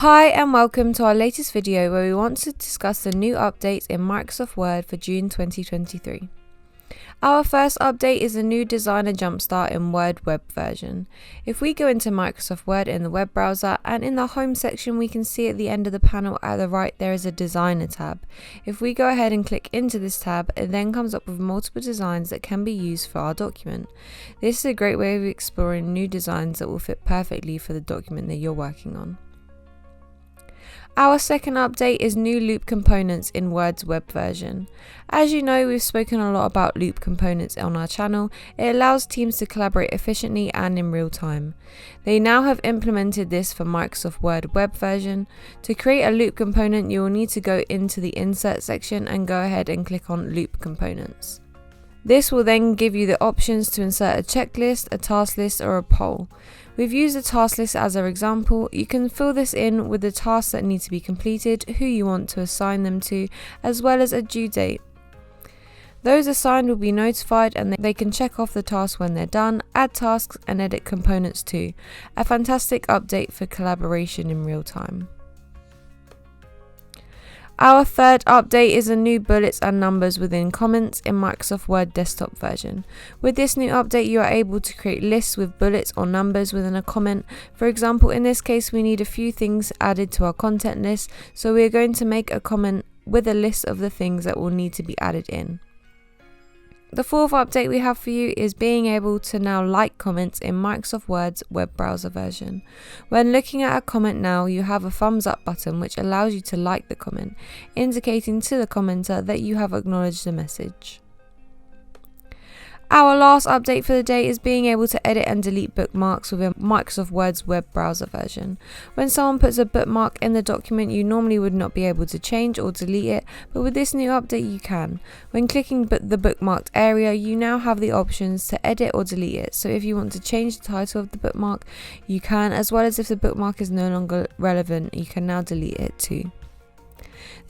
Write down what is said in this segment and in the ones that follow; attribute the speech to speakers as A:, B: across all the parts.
A: Hi and welcome to our latest video where we want to discuss the new updates in Microsoft Word for June 2023. Our first update is a new designer jumpstart in Word web version. If we go into Microsoft Word in the web browser and in the home section we can see at the end of the panel at the right there is a designer tab. If we go ahead and click into this tab, it then comes up with multiple designs that can be used for our document. This is a great way of exploring new designs that will fit perfectly for the document that you're working on. Our second update is new loop components in Word's web version. As you know, we've spoken a lot about loop components on our channel. It allows teams to collaborate efficiently and in real time. They now have implemented this for Microsoft Word web version. To create a loop component, you will need to go into the insert section and go ahead and click on loop components. This will then give you the options to insert a checklist, a task list or a poll. We've used a task list as our example. You can fill this in with the tasks that need to be completed, who you want to assign them to, as well as a due date. Those assigned will be notified and they can check off the tasks when they're done, add tasks and edit components too. A fantastic update for collaboration in real time. Our third update is a new bullets and numbers within comments in Microsoft Word desktop version. With this new update, you are able to create lists with bullets or numbers within a comment. For example, in this case, we need a few things added to our content list, so we are going to make a comment with a list of the things that will need to be added in. The fourth update we have for you is being able to now like comments in Microsoft Word's web browser version. When looking at a comment now, you have a thumbs up button which allows you to like the comment, indicating to the commenter that you have acknowledged the message. Our last update for the day is being able to edit and delete bookmarks within Microsoft Word's web browser version. When someone puts a bookmark in the document, you normally would not be able to change or delete it, but with this new update you can. When clicking the bookmarked area, you now have the options to edit or delete it. So if you want to change the title of the bookmark, you can, as well as if the bookmark is no longer relevant, you can now delete it too.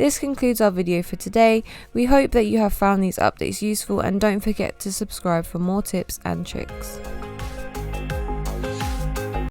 A: This concludes our video for today. We hope that you have found these updates useful and don't forget to subscribe for more tips and tricks.